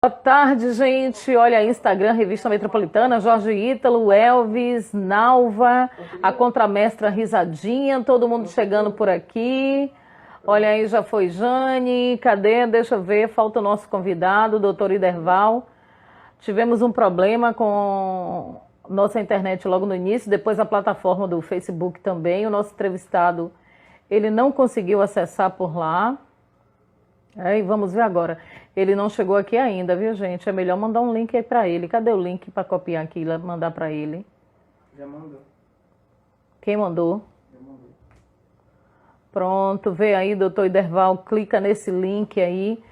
Boa tarde, gente. Olha aí, Instagram, Revista Metropolitana, Jorge Ítalo, Elvis, Nalva, a contramestra Risadinha, todo mundo chegando por aqui. Olha aí, já foi Jane, cadê? Deixa eu ver, falta o nosso convidado, o doutor Iderval. Tivemos um problema com nossa internet logo no início, depois a plataforma do Facebook também. O nosso entrevistado, ele não conseguiu acessar por lá. E vamos ver agora. Ele não chegou aqui ainda, viu, gente? É melhor mandar um link aí para ele. Cadê o link para copiar aqui e mandar para ele? Já mandou. Quem mandou? Já mandou. Pronto, vê aí, doutor Iderval, clica nesse link aí.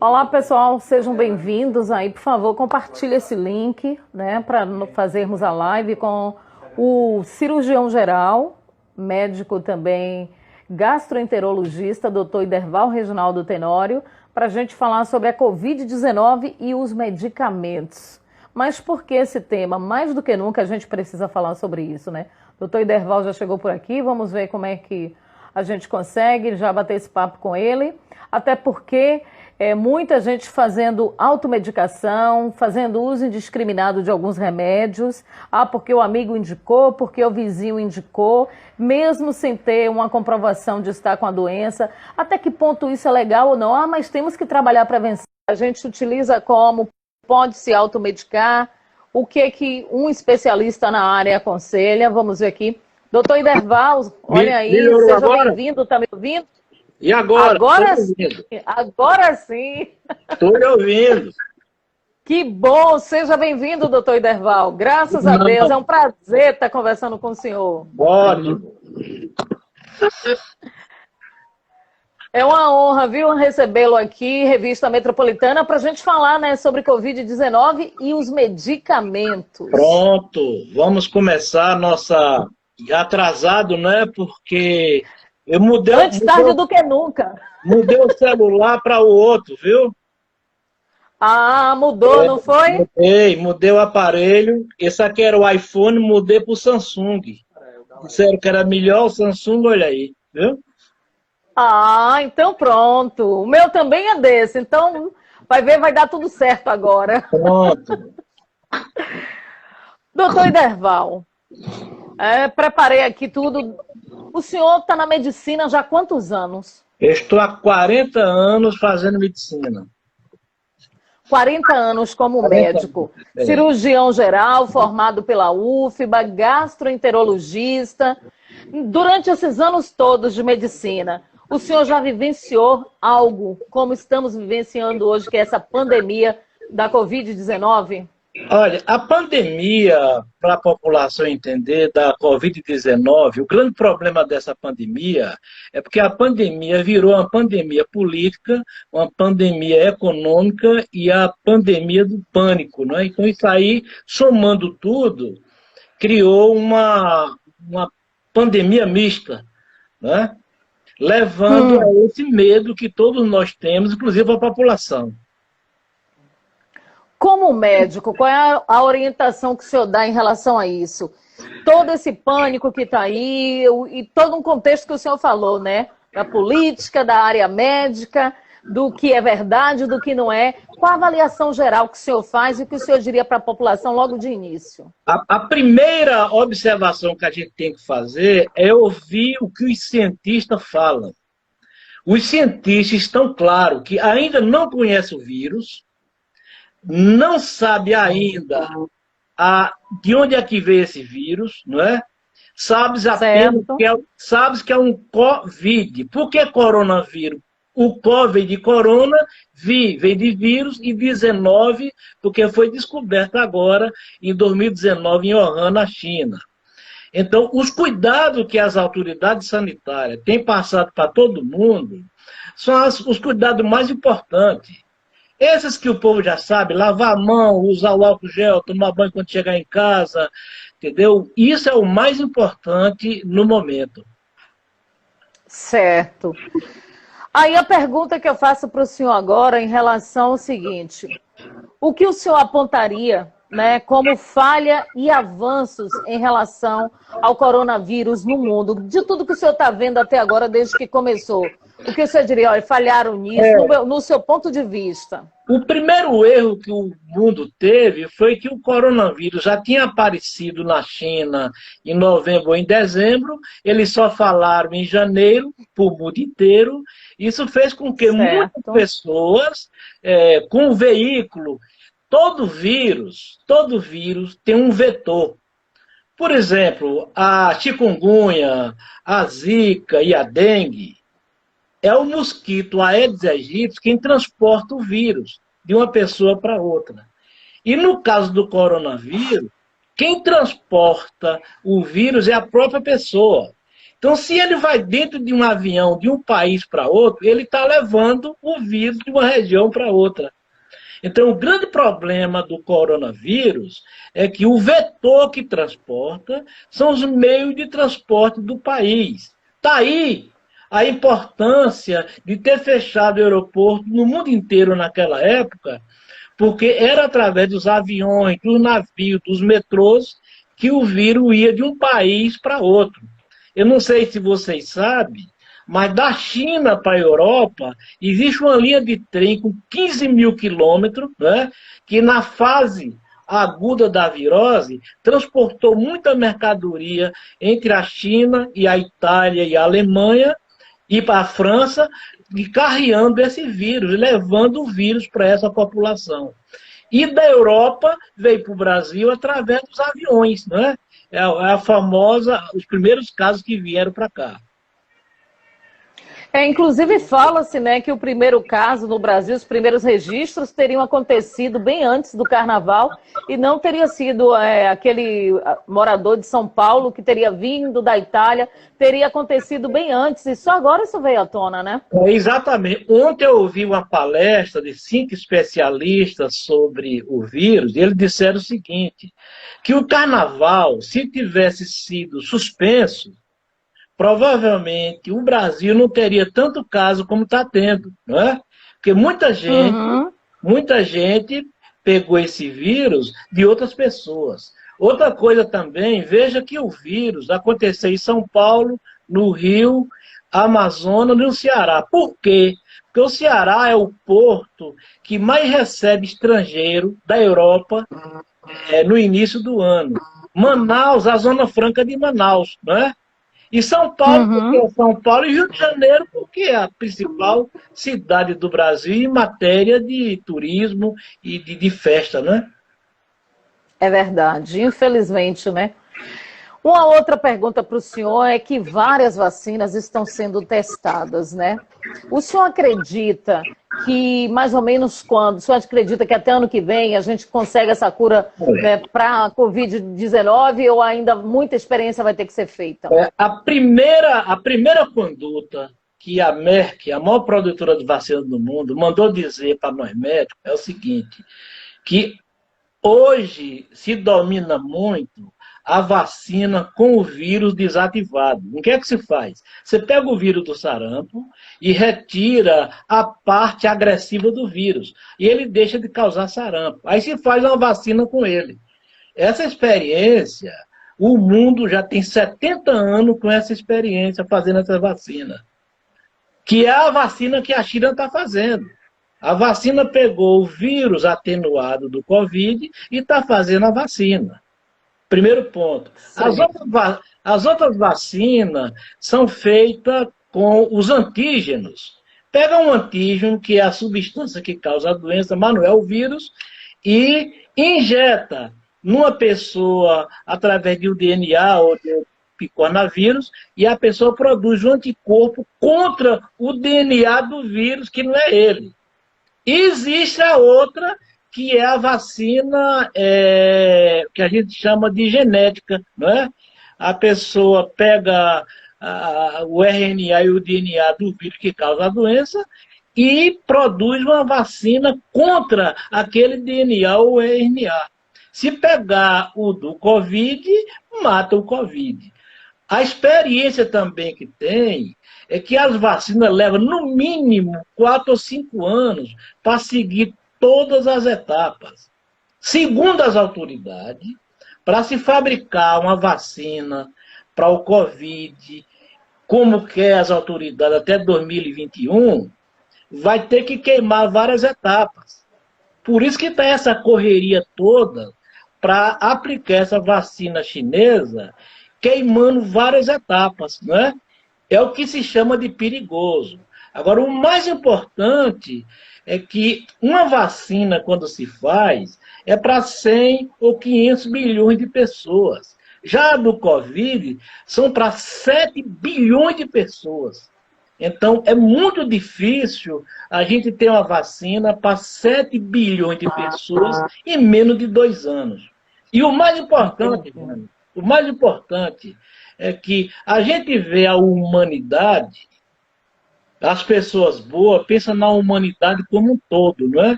Olá, pessoal, sejam bem-vindos aí. Por favor, compartilhe esse link, né, para fazermos a live com o cirurgião geral, médico também, gastroenterologista, doutor Iderval Reginaldo Tenório, para a gente falar sobre a Covid-19 e os medicamentos. Mas por que esse tema? Mais do que nunca a gente precisa falar sobre isso, né? Doutor Iderval já chegou por aqui, vamos ver como é que a gente consegue já bater esse papo com ele, até porque muita gente fazendo automedicação, fazendo uso indiscriminado de alguns remédios, porque o amigo indicou, porque o vizinho indicou, mesmo sem ter uma comprovação de estar com a doença. Até que ponto isso é legal ou não? Mas temos que trabalhar a prevenção. A gente utiliza como, pode se automedicar, o que um especialista na área aconselha. Vamos ver aqui. Doutor Iderval, olha aí, seja bem-vindo, tá me ouvindo? E agora? Agora sim. Estou lhe ouvindo. Que bom, seja bem-vindo, doutor Iderval. Graças a Deus, é um prazer estar conversando com o senhor. Ótimo. É uma honra, viu, recebê-lo aqui, Revista Metropolitana, para a gente falar, né, sobre Covid-19 e os medicamentos. Pronto, vamos começar nossa... Atrasado, né? Porque eu mudei... Antes tarde do que nunca. Mudei o celular para o outro, viu? Ah, mudou, não foi? Mudei o aparelho. Esse aqui era o iPhone, mudei para o Samsung. Disseram que era melhor o Samsung, olha aí, viu? Ah, então pronto. O meu também é desse, então vai ver, vai dar tudo certo agora. Pronto. Doutor Iderval, preparei aqui tudo. O senhor está na medicina já há quantos anos? Eu estou há 40 anos fazendo medicina. 40 anos como médico. Cirurgião geral, formado pela UFBA, gastroenterologista. Durante esses anos todos de medicina, o senhor já vivenciou algo como estamos vivenciando hoje, que é essa pandemia da Covid-19? Olha, a pandemia, para a população entender, da Covid-19, o grande problema dessa pandemia é porque a pandemia virou uma pandemia política, uma pandemia econômica e a pandemia do pânico, não é? Então isso aí, somando tudo, criou uma pandemia mista, né? Levando a esse medo que todos nós temos, inclusive a população. Como médico, qual é a orientação que o senhor dá em relação a isso? Todo esse pânico que está aí e todo um contexto que o senhor falou, né? Da política, da área médica, do que é verdade, do que não é. Qual a avaliação geral que o senhor faz e o que o senhor diria para a população logo de início? A primeira observação que a gente tem que fazer é ouvir o que os cientistas falam. Os cientistas estão claros que ainda não conhecem o vírus, não sabe ainda de onde é que veio esse vírus, não é? Sabes apenas que é um Covid. Por que coronavírus? O Covid de corona vem de vírus e 19, porque foi descoberto agora em 2019 em Wuhan, na China. Então, os cuidados que as autoridades sanitárias têm passado para todo mundo são os cuidados mais importantes. Esses que o povo já sabe, lavar a mão, usar o álcool gel, tomar banho quando chegar em casa, entendeu? Isso é o mais importante no momento. Certo. Aí a pergunta que eu faço para o senhor agora em relação ao seguinte: o que o senhor apontaria, né, como falha e avanços em relação ao coronavírus no mundo, de tudo que o senhor está vendo até agora, desde que começou? O que você diria? Olha, falharam nisso, no seu ponto de vista. O primeiro erro que o mundo teve foi que o coronavírus já tinha aparecido na China em novembro ou em dezembro, eles só falaram em janeiro para o mundo inteiro. Isso fez com que muitas pessoas com o veículo, todo vírus tem um vetor. Por exemplo, a chikungunya, a zika e a dengue, é o mosquito Aedes aegypti quem transporta o vírus de uma pessoa para outra. E no caso do coronavírus, quem transporta o vírus é a própria pessoa. Então, se ele vai dentro de um avião de um país para outro, ele está levando o vírus de uma região para outra. Então, o grande problema do coronavírus é que o vetor que transporta são os meios de transporte do país. Está aí a importância de ter fechado o aeroporto no mundo inteiro naquela época, porque era através dos aviões, dos navios, dos metrôs, que o vírus ia de um país para outro. Eu não sei se vocês sabem, mas da China para a Europa, existe uma linha de trem com 15 mil quilômetros, né, que na fase aguda da virose transportou muita mercadoria entre a China e a Itália e a Alemanha, e para a França, e carreando esse vírus, levando o vírus para essa população. E da Europa veio para o Brasil através dos aviões, né? É a famosa, os primeiros casos que vieram para cá. Inclusive fala-se, né, que o primeiro caso no Brasil, os primeiros registros teriam acontecido bem antes do Carnaval e não teria sido aquele morador de São Paulo que teria vindo da Itália, teria acontecido bem antes e só agora isso veio à tona, né? Exatamente. Ontem eu ouvi uma palestra de 5 especialistas sobre o vírus e eles disseram o seguinte, que o Carnaval, se tivesse sido suspenso, provavelmente o Brasil não teria tanto caso como está tendo, não é? Porque muita gente pegou esse vírus de outras pessoas. Outra coisa também, veja que o vírus aconteceu em São Paulo, no Rio, Amazonas e no Ceará. Por quê? Porque o Ceará é o porto que mais recebe estrangeiro da Europa no início do ano. Manaus, a Zona Franca de Manaus, não é? E São Paulo, porque é São Paulo, e Rio de Janeiro, porque é a principal cidade do Brasil em matéria de turismo e de festa, né? É verdade, infelizmente, né? Uma outra pergunta para o senhor é que várias vacinas estão sendo testadas, né? O senhor acredita que mais ou menos quando? O senhor acredita que até ano que vem a gente consegue essa cura, né, para a Covid-19 ou ainda muita experiência vai ter que ser feita? A primeira conduta que a Merck, a maior produtora de vacinas do mundo, mandou dizer para nós médicos é o seguinte, que hoje se domina muito a vacina com o vírus desativado. O que é que se faz? Você pega o vírus do sarampo e retira a parte agressiva do vírus. E ele deixa de causar sarampo. Aí se faz uma vacina com ele. Essa experiência, o mundo já tem 70 anos com essa experiência, fazendo essa vacina. Que é a vacina que a China está fazendo. A vacina pegou o vírus atenuado do Covid e está fazendo a vacina. Primeiro ponto. As outras vacinas são feitas com os antígenos. Pega um antígeno, que é a substância que causa a doença, mas não é o vírus, e injeta numa pessoa através de um DNA ou de um picornavírus, e a pessoa produz um anticorpo contra o DNA do vírus, que não é ele. E existe a outra, que é a vacina que a gente chama de genética, não é? A pessoa pega o RNA e o DNA do vírus que causa a doença e produz uma vacina contra aquele DNA ou RNA. Se pegar o do Covid, mata o Covid. A experiência também que tem é que as vacinas levam no mínimo 4 ou 5 anos para seguir todas as etapas. Segundo as autoridades, para se fabricar uma vacina para o Covid como quer as autoridades até 2021, vai ter que queimar várias etapas. Por isso que está essa correria toda para aplicar essa vacina chinesa, queimando várias etapas, né? É o que se chama de perigoso. Agora, o mais importante é que uma vacina, quando se faz, é para 100 ou 500 milhões de pessoas. Já a do Covid, são para 7 bilhões de pessoas. Então, é muito difícil a gente ter uma vacina para 7 bilhões de pessoas em menos de 2 anos. E o mais importante, mano, o mais importante é que a gente vê a humanidade, as pessoas boas, pensam na humanidade como um todo, não é?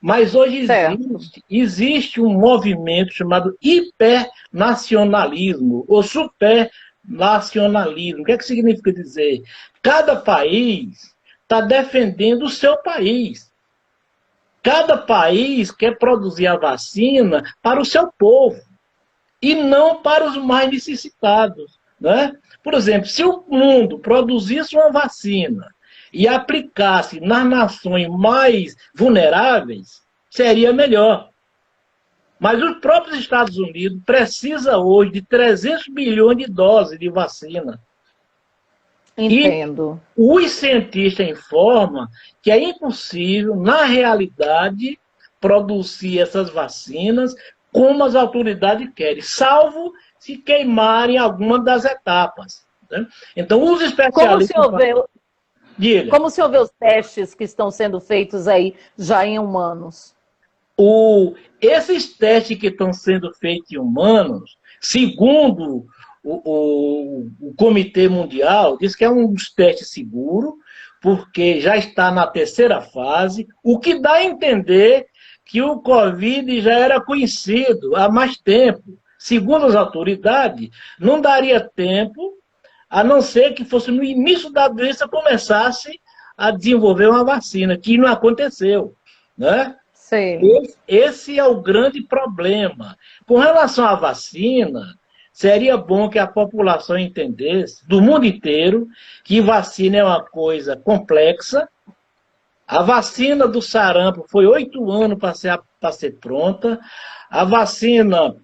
Mas hoje existe um movimento chamado hipernacionalismo ou supernacionalismo. O que é que significa dizer? Cada país está defendendo o seu país. Cada país quer produzir a vacina para o seu povo e não para os mais necessitados, né? Por exemplo, se o mundo produzisse uma vacina e aplicasse nas nações mais vulneráveis, seria melhor. Mas os próprios Estados Unidos precisam hoje de 300 milhões de doses de vacina. Entendo. E os cientistas informam que é impossível, na realidade, produzir essas vacinas como as autoridades querem, salvo se queimarem alguma das etapas, né? Então, os especialistas... Como se houver os testes que estão sendo feitos aí já em humanos? Esses testes que estão sendo feitos em humanos, segundo o Comitê Mundial, diz que é um dos testes seguros, porque já está na terceira fase, o que dá a entender que o Covid já era conhecido há mais tempo. Segundo as autoridades, não daria tempo, a não ser que fosse no início da doença começasse a desenvolver uma vacina, que não aconteceu, né? Esse é o grande problema. Com relação à vacina, seria bom que a população entendesse, do mundo inteiro, que vacina é uma coisa complexa. A vacina do sarampo foi 8 anos para ser pronta. A vacina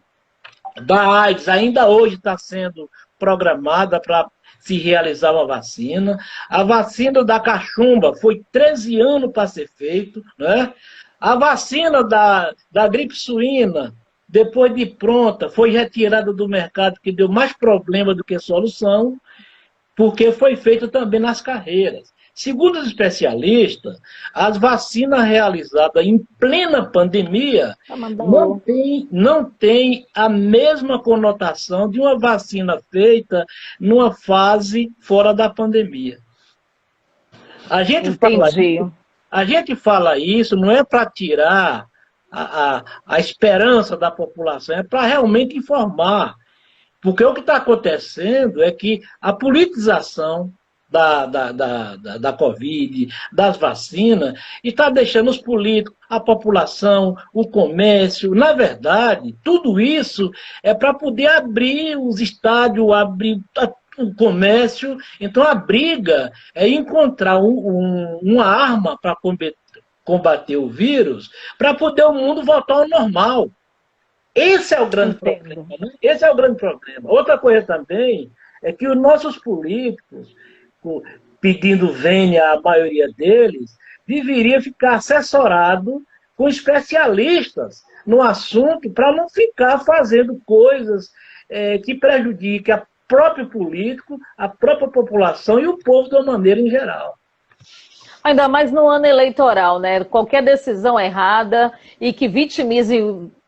da AIDS ainda hoje está sendo programada para se realizar uma vacina. A vacina da cachumba foi 13 anos para ser feito, né? A vacina da gripe suína, depois de pronta, foi retirada do mercado, que deu mais problema do que solução, porque foi feita também nas carreiras. Segundo os especialistas, as vacinas realizadas em plena pandemia não tem a mesma conotação de uma vacina feita numa fase fora da pandemia. A gente fala isso não é para tirar a esperança da população, é para realmente informar. Porque o que está acontecendo é que a politização da Covid, das vacinas, está deixando os políticos, a população, o comércio. Na verdade, tudo isso é para poder abrir os estádios, abrir o comércio. Então, a briga é encontrar uma arma para combater o vírus, para poder o mundo voltar ao normal. Esse é o grande problema, né? Esse é o grande problema. Outra coisa também é que os nossos políticos, pedindo vênia à maioria deles, deveria ficar assessorado com especialistas no assunto para não ficar fazendo coisas que prejudiquem a próprio político, a própria população e o povo de uma maneira em geral. Ainda mais no ano eleitoral, né? Qualquer decisão errada e que vitimize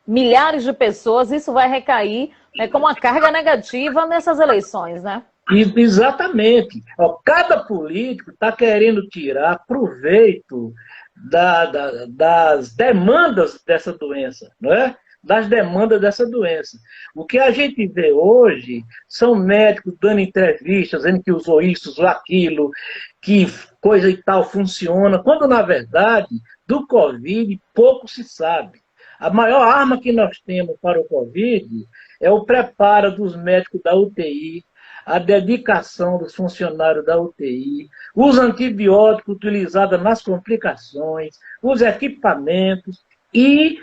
milhares de pessoas, isso vai recair como uma carga negativa nessas eleições, né? Exatamente. Cada político está querendo tirar proveito das demandas dessa doença, não é? Das demandas dessa doença. O que a gente vê hoje são médicos dando entrevistas, dizendo que usou isso, usou aquilo, que coisa e tal funciona, quando na verdade do Covid pouco se sabe. A maior arma que nós temos para o Covid é o preparo dos médicos da UTI, a dedicação dos funcionários da UTI, os antibióticos utilizados nas complicações, os equipamentos e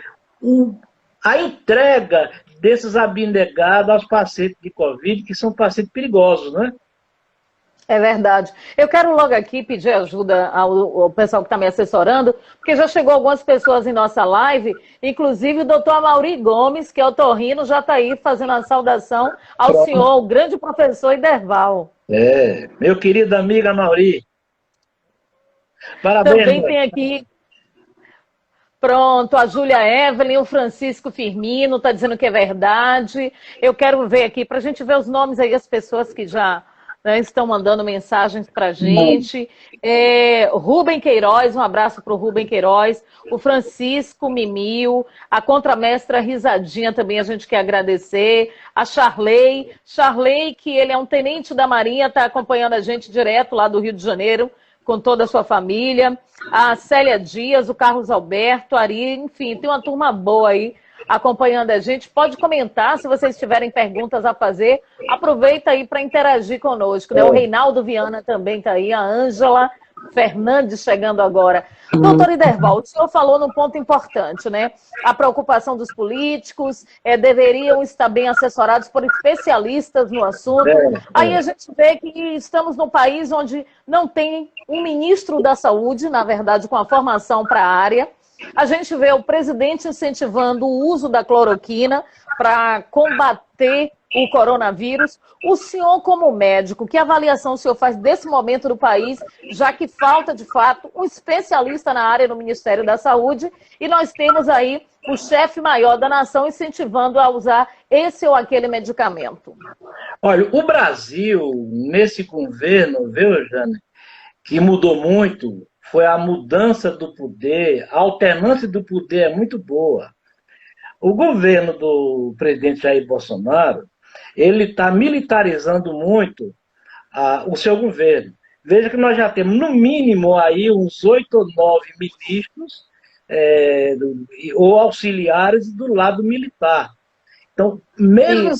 a entrega desses abnegados aos pacientes de Covid, que são pacientes perigosos, né? É verdade. Eu quero logo aqui pedir ajuda ao pessoal que está me assessorando, porque já chegou algumas pessoas em nossa live, inclusive o doutor Amaury Gomes, que é otorrino, já está aí fazendo a saudação ao senhor, o grande professor Iderval. Meu querido amigo Amaury. Parabéns. Também tem aqui, pronto, a Júlia Evelyn, o Francisco Firmino, está dizendo que é verdade. Eu quero ver aqui, para a gente ver os nomes aí, as pessoas que já... estão mandando mensagens para a gente. Rubem Queiroz, um abraço para o Rubem Queiroz. O Francisco Mimil, a contramestra Risadinha também a gente quer agradecer. A Charley, que ele é um tenente da Marinha, está acompanhando a gente direto lá do Rio de Janeiro, com toda a sua família. A Célia Dias, o Carlos Alberto, Ari, enfim, tem uma turma boa aí acompanhando a gente. Pode comentar se vocês tiverem perguntas a fazer. Aproveita aí para interagir conosco, né? O Reinaldo Viana também está aí, a Ângela Fernandes chegando agora. Doutor Iderval, o senhor falou num ponto importante, né? A preocupação dos políticos, deveriam estar bem assessorados por especialistas no assunto. Aí a gente vê que estamos num país onde não tem um ministro da saúde, na verdade, com a formação para a área. A gente vê o presidente incentivando o uso da cloroquina para combater o coronavírus. O senhor, como médico, que avaliação o senhor faz desse momento do país, já que falta, de fato, um especialista na área no Ministério da Saúde, e nós temos aí o chefe maior da nação incentivando a usar esse ou aquele medicamento? Olha, o Brasil, nesse governo, viu, Jane, que mudou muito, foi a mudança do poder, a alternância do poder é muito boa. O governo do presidente Jair Bolsonaro, ele está militarizando muito o seu governo. Veja que nós já temos, no mínimo, aí uns 8 ou 9 ministros ou auxiliares do lado militar. Então, mesmo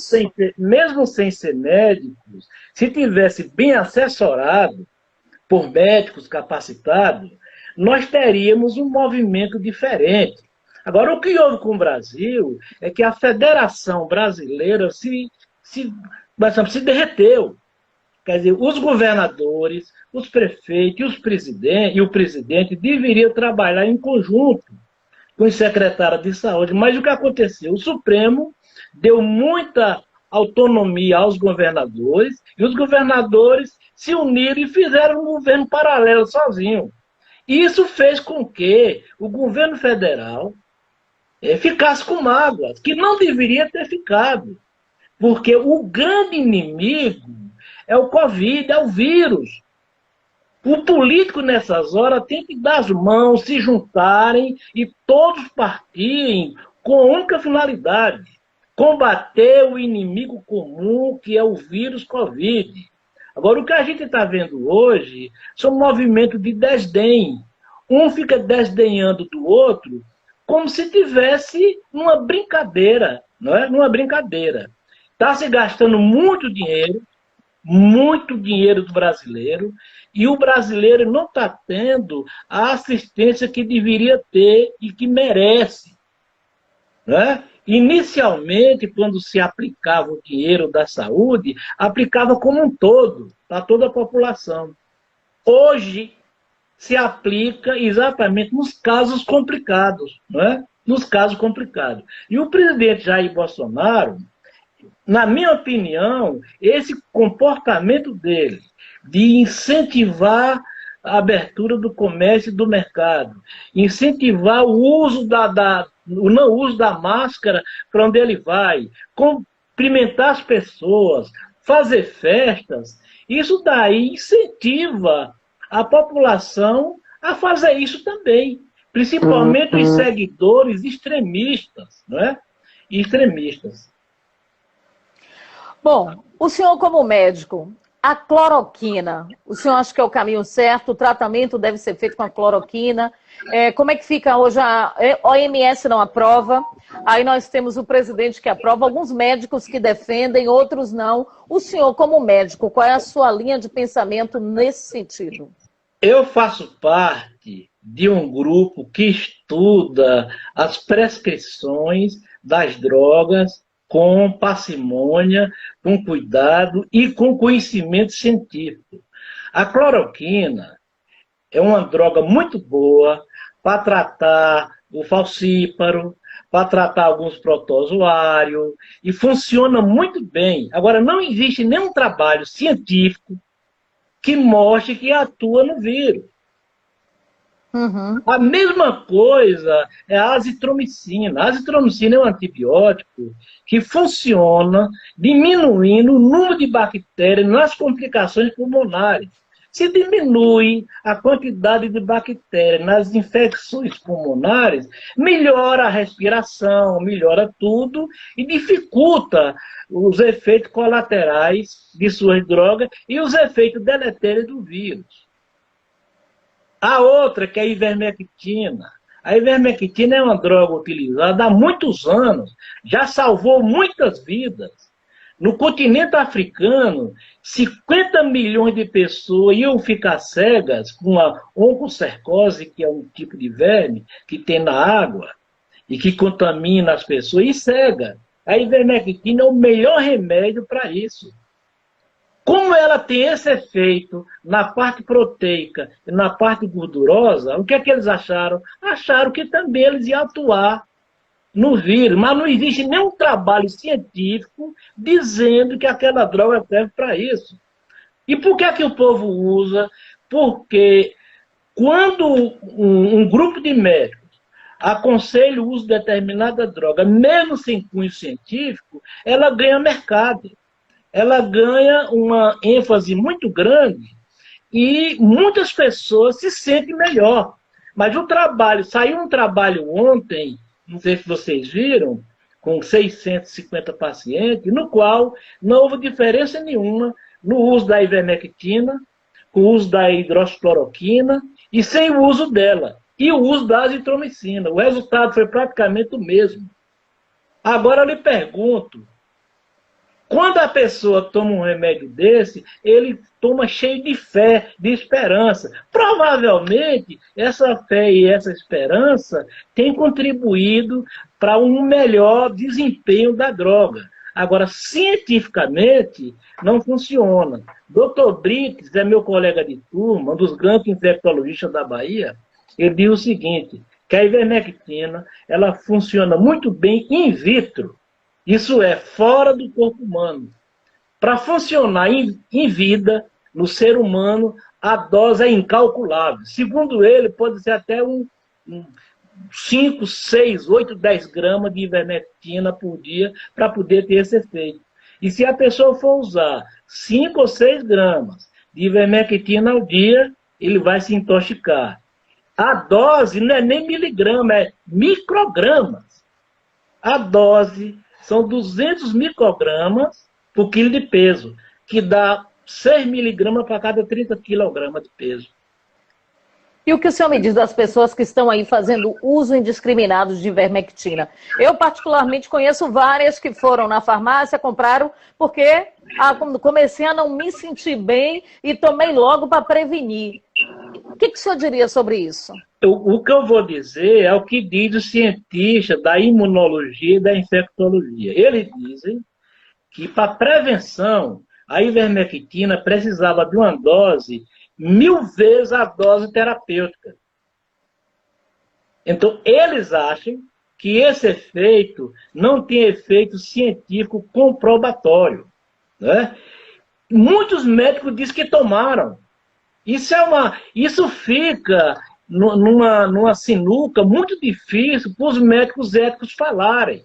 sem ser médicos, se tivesse bem assessorado por médicos capacitados, nós teríamos um movimento diferente. Agora, o que houve com o Brasil é que a Federação Brasileira se derreteu. Quer dizer, os governadores, os prefeitos e o presidente deveriam trabalhar em conjunto com os secretários de saúde. Mas o que aconteceu? O Supremo deu muita autonomia aos governadores, e os governadores se uniram e fizeram um governo paralelo sozinho. Isso fez com que o governo federal ficasse com mágoas, que não deveria ter ficado. Porque o grande inimigo é o Covid, é o vírus. O político, nessas horas, tem que dar as mãos, se juntarem e todos partirem com a única finalidade: combater o inimigo comum, que é o vírus Covid. Agora, o que a gente está vendo hoje são movimentos de desdém. Um fica desdenhando do outro como se tivesse numa brincadeira, não é? Numa brincadeira. Está se gastando muito dinheiro do brasileiro, e o brasileiro não está tendo a assistência que deveria ter e que merece. Né? Inicialmente, quando se aplicava o dinheiro da saúde, aplicava como um todo, para toda a população. Hoje, se aplica exatamente nos casos complicados. Né? Nos casos complicados. E o presidente Jair Bolsonaro, na minha opinião, esse comportamento dele de incentivar a abertura do comércio e do mercado, incentivar o uso o não uso da máscara para onde ele vai, cumprimentar as pessoas, fazer festas, isso daí incentiva a população a fazer isso também, principalmente os seguidores extremistas, não é? Extremistas. Bom, o senhor como médico, A cloroquina, o senhor acha que é o caminho certo? O tratamento deve ser feito com a cloroquina? Como é que fica hoje? A OMS não aprova, aí nós temos o presidente que aprova, alguns médicos que defendem, outros não. O senhor, como médico, qual é a sua linha de pensamento nesse sentido? Eu faço parte de um grupo que estuda as prescrições das drogas com parcimônia, com cuidado e com conhecimento científico. A cloroquina é uma droga muito boa para tratar o falcíparo, para tratar alguns protozoários, e funciona muito bem. Agora, não existe nenhum trabalho científico que mostre que atua no vírus. Uhum. A mesma coisa é a azitromicina. A azitromicina é um antibiótico que funciona diminuindo o número de bactérias nas complicações pulmonares. Se diminui a quantidade de bactérias nas infecções pulmonares, melhora a respiração, melhora tudo e dificulta os efeitos colaterais de suas drogas e os efeitos deletérios do vírus. A outra, que é a ivermectina. A ivermectina é uma droga utilizada há muitos anos, já salvou muitas vidas. No continente africano, 50 milhões de pessoas iam ficar cegas com a oncocercose, que é um tipo de verme que tem na água e que contamina as pessoas, e cega. A ivermectina é o melhor remédio para isso. Como ela tem esse efeito na parte proteica e na parte gordurosa, o que é que eles acharam? Acharam que também eles iam atuar no vírus, mas não existe nenhum trabalho científico dizendo que aquela droga serve para isso. E por que é que o povo usa? Porque quando um grupo de médicos aconselha o uso de determinada droga, mesmo sem cunho científico, ela ganha mercado. Ela ganha uma ênfase muito grande e muitas pessoas se sentem melhor. Mas o trabalho, saiu um trabalho ontem, não sei se vocês viram, com 650 pacientes, no qual não houve diferença nenhuma no uso da ivermectina, com o uso da hidroxicloroquina e sem o uso dela. E o uso da azitromicina. O resultado foi praticamente o mesmo. Agora eu lhe pergunto, quando a pessoa toma um remédio desse, ele toma cheio de fé, de esperança. Provavelmente, essa fé e essa esperança têm contribuído para um melhor desempenho da droga. Agora, cientificamente, não funciona. Dr. Brits é meu colega de turma, um dos grandes infectologistas da Bahia. Ele diz o seguinte, que a ivermectina ela funciona muito bem in vitro. Isso é, fora do corpo humano. Para funcionar em vida, no ser humano, a dose é incalculável. Segundo ele, pode ser até 5, 6, 8, 10 gramas de ivermectina por dia para poder ter esse efeito. E se a pessoa for usar 5 ou 6 gramas de ivermectina ao dia, ele vai se intoxicar. A dose não é nem miligrama, é microgramas. A dose são 200 microgramas por quilo de peso, que dá 6 miligramas para cada 30 quilogramas de peso. E o que o senhor me diz das pessoas que estão aí fazendo uso indiscriminado de ivermectina? Eu, particularmente, conheço várias que foram na farmácia, compraram, porque comecei a não me sentir bem e tomei logo para prevenir. O que o senhor diria sobre isso? O que eu vou dizer é o que diz o cientista da imunologia e da infectologia. Eles dizem que, para prevenção, a ivermectina precisava de uma dose 1000 vezes a dose terapêutica. Então, eles acham que esse efeito não tem efeito científico comprobatório. Né? Muitos médicos dizem que tomaram. Isso fica numa sinuca muito difícil para os médicos éticos falarem.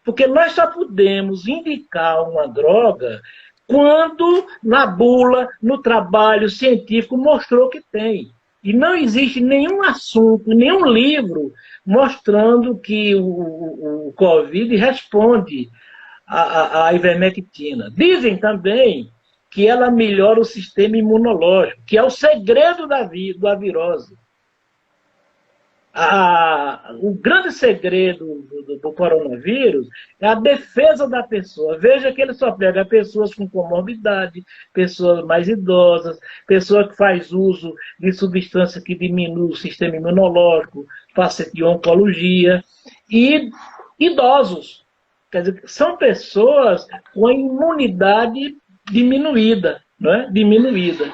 Porque nós só podemos indicar uma droga quando na bula, no trabalho científico, mostrou que tem. E não existe nenhum assunto, nenhum livro mostrando que o Covid responde à ivermectina. Dizem também que ela melhora o sistema imunológico, que é o segredo da virose. O grande segredo do coronavírus é a defesa da pessoa. Veja que ele só pega pessoas com comorbidade, pessoas mais idosas, pessoa que faz uso de substância que diminui o sistema imunológico, paciente de oncologia, e idosos. Quer dizer, são pessoas com a imunidade diminuída, não é? Diminuída.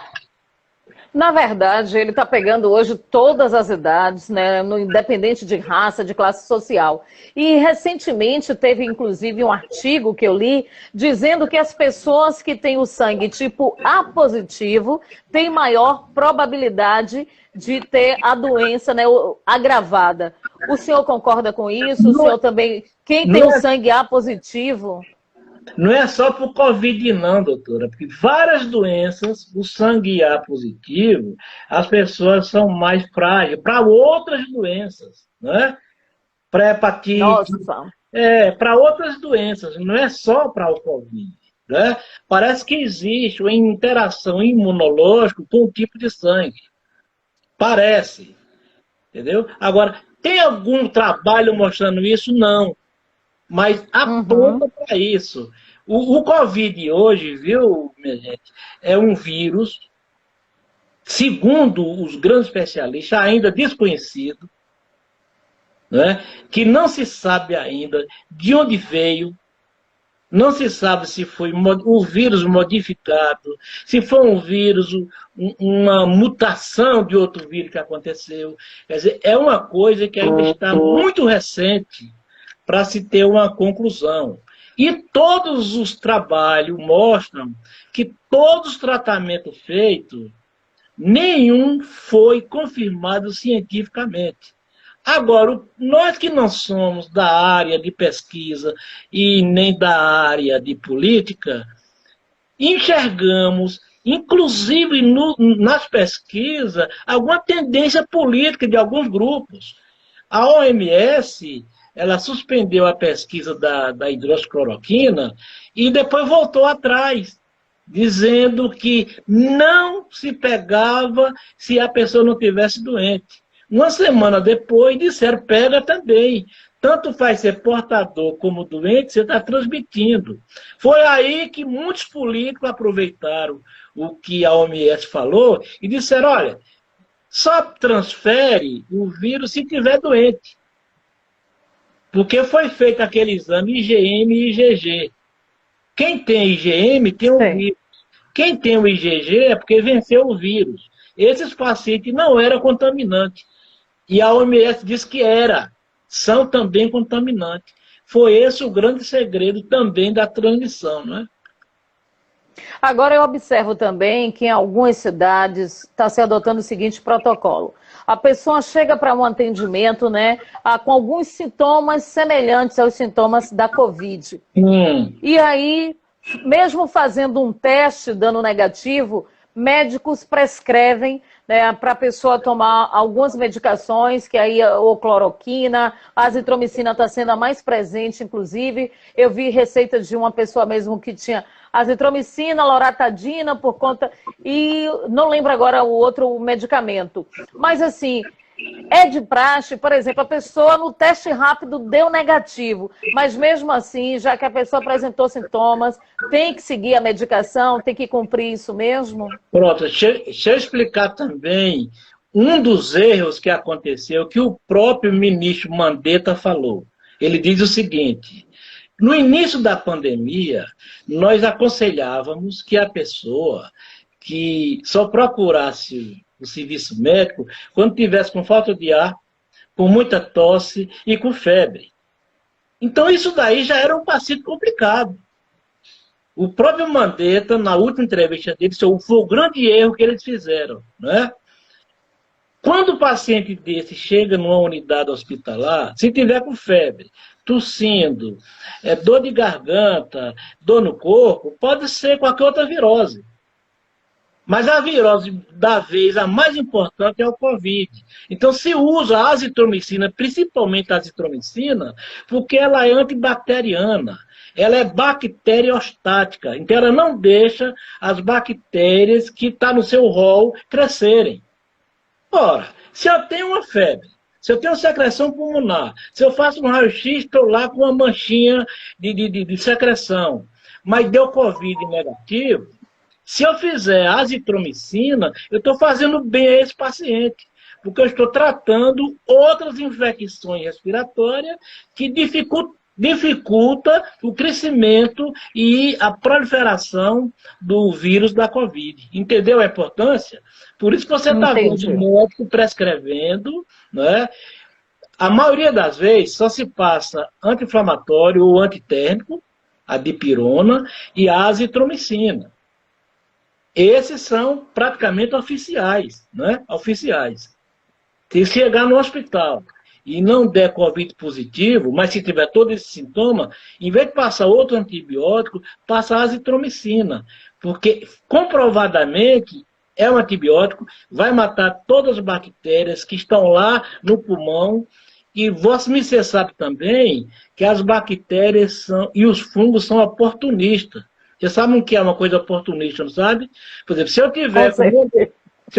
Na verdade, ele está pegando hoje todas as idades, né, independente de raça, de classe social. E recentemente teve, inclusive, um artigo que eu li dizendo que as pessoas que têm o sangue tipo A positivo têm maior probabilidade de ter a doença, né, agravada. O senhor concorda com isso? O senhor também... Quem tem o sangue A positivo... Não é só para o Covid, não, doutora, porque várias doenças, o sangue A positivo, as pessoas são mais frágeis para outras doenças, né? Para hepatite, para outras doenças, não é só para o Covid. Né? Parece que existe uma interação imunológica com o tipo de sangue. Parece. Entendeu? Agora, tem algum trabalho mostrando isso? Não. Mas aponta para isso. O Covid hoje, viu, minha gente, é um vírus, segundo os grandes especialistas, ainda desconhecido, né, que não se sabe ainda de onde veio, não se sabe se foi o vírus modificado, se foi um vírus, uma mutação de outro vírus que aconteceu. Quer dizer, é uma coisa que ainda está muito recente para se ter uma conclusão. E todos os trabalhos mostram que todos os tratamentos feitos, nenhum foi confirmado cientificamente. Agora, nós que não somos da área de pesquisa e nem da área de política, enxergamos, inclusive nas pesquisas, alguma tendência política de alguns grupos. A OMS... ela suspendeu a pesquisa da hidroxicloroquina e depois voltou atrás, dizendo que não se pegava se a pessoa não tivesse doente. Uma semana depois, disseram, pega também. Tanto faz ser portador como doente, você está transmitindo. Foi aí que muitos políticos aproveitaram o que a OMS falou e disseram, olha, só transfere o vírus se tiver doente. Porque foi feito aquele exame IgM e IgG. Quem tem IgM tem o vírus. Quem tem o IgG é porque venceu o vírus. Esses pacientes não eram contaminantes. E a OMS diz que são também contaminantes. Foi esse o grande segredo também da transmissão, não é? Agora eu observo também que em algumas cidades está se adotando o seguinte protocolo. A pessoa chega para um atendimento, né, com alguns sintomas semelhantes aos sintomas da Covid. E aí, mesmo fazendo um teste dando negativo, médicos prescrevem, né, para a pessoa tomar algumas medicações, que aí ou cloroquina, a azitromicina está sendo a mais presente, inclusive. Eu vi receita de uma pessoa mesmo que tinha azitromicina, loratadina, por conta... E não lembro agora o outro medicamento. Mas, assim, é de praxe, por exemplo, a pessoa no teste rápido deu negativo. Mas, mesmo assim, já que a pessoa apresentou sintomas, tem que seguir a medicação, tem que cumprir isso mesmo? Pronto, deixa eu explicar também um dos erros que aconteceu, que o próprio ministro Mandetta falou. Ele diz o seguinte... No início da pandemia, nós aconselhávamos que a pessoa que só procurasse o serviço médico quando tivesse com falta de ar, com muita tosse e com febre. Então isso daí já era um paciente complicado. O próprio Mandetta, na última entrevista dele, foi o grande erro que eles fizeram, né? Quando o paciente desse chega numa unidade hospitalar, se tiver com febre, tossindo, dor de garganta, dor no corpo, pode ser qualquer outra virose. Mas a virose da vez, a mais importante é o Covid. Então se usa a azitromicina, principalmente a azitromicina, porque ela é antibacteriana. Ela é bacteriostática. Então ela não deixa as bactérias que estão no seu rol crescerem. Ora, se eu tenho uma febre, se eu tenho secreção pulmonar, se eu faço um raio-x, estou lá com uma manchinha de secreção, mas deu Covid negativo, se eu fizer azitromicina, eu estou fazendo bem a esse paciente, porque eu estou tratando outras infecções respiratórias que dificulta o crescimento e a proliferação do vírus da Covid. Entendeu a importância? Por isso que você está vendo o médico prescrevendo, né? A maioria das vezes só se passa anti-inflamatório ou antitérmico, a dipirona e a azitromicina. Esses são praticamente oficiais, né? Oficiais. Se chegar no hospital e não der Covid positivo, mas se tiver todo esse sintoma, em vez de passar outro antibiótico, passa azitromicina. Porque comprovadamente é um antibiótico, vai matar todas as bactérias que estão lá no pulmão. E você sabe também que as bactérias e os fungos são oportunistas. Você sabe o que é uma coisa oportunista, não sabe? Por exemplo, se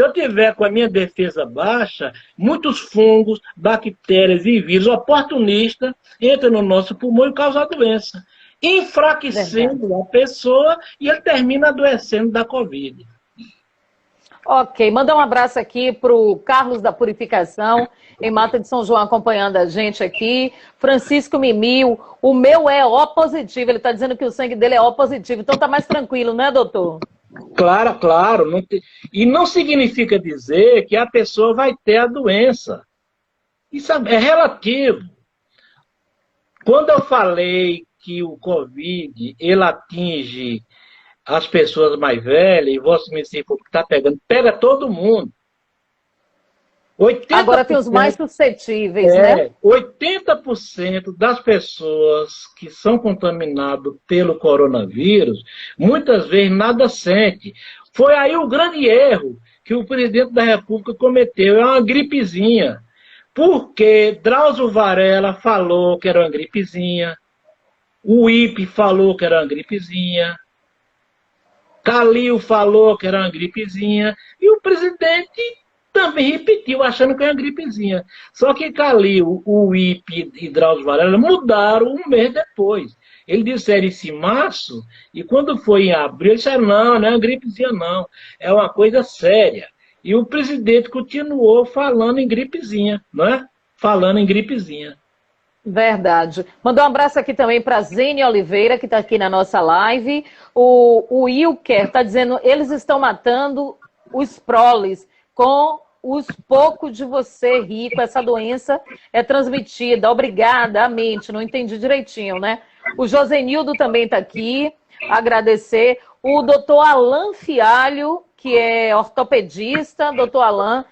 eu tiver com a minha defesa baixa, muitos fungos, bactérias e vírus oportunistas entram no nosso pulmão e causam a doença, enfraquecendo a pessoa e ele termina adoecendo da Covid. Ok, mandar um abraço aqui para o Carlos da Purificação, em Mata de São João, acompanhando a gente aqui. Francisco Mimil, o meu é O positivo, ele está dizendo que o sangue dele é O positivo, então tá mais tranquilo, né, doutor? Claro, claro. E não significa dizer que a pessoa vai ter a doença. Isso é relativo. Quando eu falei que o Covid, ele atinge as pessoas mais velhas, e você me disse que está pegando, pega todo mundo. 80%, agora tem os mais suscetíveis, né? 80% das pessoas que são contaminadas pelo coronavírus, muitas vezes nada sente. Foi aí o grande erro que o presidente da República cometeu, é uma gripezinha. Porque Drauzio Varela falou que era uma gripezinha, o IPE falou que era uma gripezinha, Calil falou que era uma gripezinha, e o presidente também repetiu, achando que era uma gripezinha. Só que Calil, o IPE e Drauzio Varela mudaram um mês depois. Eles disseram isso em março, e quando foi em abril, eles disseram, não é uma gripezinha não, é uma coisa séria. E o presidente continuou falando em gripezinha, não é? Falando em gripezinha. Verdade. Mandou um abraço aqui também para Zene Oliveira, que está aqui na nossa live. O Wilker está dizendo, eles estão matando os proles com os poucos de você rico. Essa doença é transmitida. Obrigada, a mente. Não entendi direitinho, né? O Josenildo também está aqui. Agradecer. O doutor Alan Fialho, que é ortopedista. Doutor Alan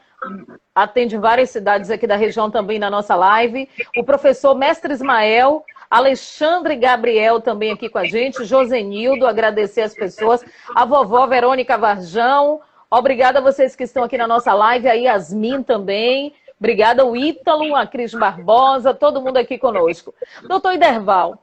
atende várias cidades aqui da região também na nossa live. O professor Mestre Ismael, Alexandre Gabriel também aqui com a gente. Josenildo, agradecer as pessoas. A vovó Verônica Varjão. Obrigada a vocês que estão aqui na nossa live. A Yasmin também. Obrigada, o Ítalo, a Cris Barbosa, todo mundo aqui conosco. Doutor Iderval,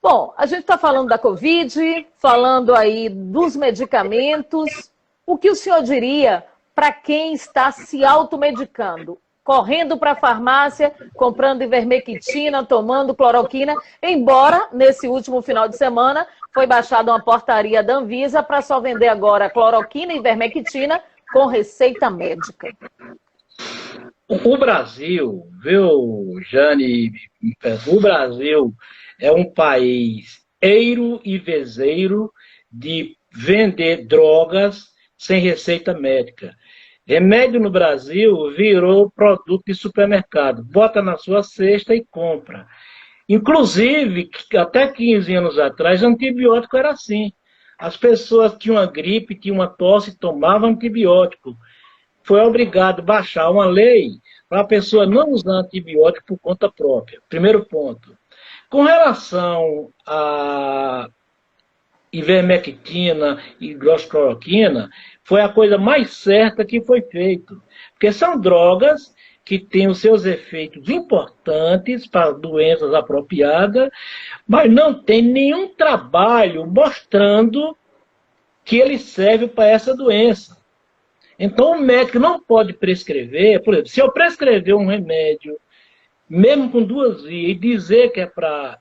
bom, a gente está falando da Covid, falando aí dos medicamentos. O que o senhor diria para quem está se automedicando? Correndo para a farmácia, comprando ivermectina, tomando cloroquina, embora nesse último final de semana foi baixada uma portaria da Anvisa para só vender agora cloroquina e ivermectina com receita médica. O Brasil, viu, Jane? O Brasil é um país eiro e vezeiro de vender drogas sem receita médica. Remédio no Brasil virou produto de supermercado. Bota na sua cesta e compra. Inclusive, até 15 anos atrás, antibiótico era assim. As pessoas tinham uma gripe, tinham uma tosse, tomavam antibiótico. Foi obrigado a baixar uma lei para a pessoa não usar antibiótico por conta própria. Primeiro ponto. Com relação ivermectina, hidroxicloroquina, foi a coisa mais certa que foi feito. Porque são drogas que têm os seus efeitos importantes para doenças apropriadas, mas não tem nenhum trabalho mostrando que ele serve para essa doença. Então o médico não pode prescrever, por exemplo, se eu prescrever um remédio, mesmo com 2 vias, e dizer que é para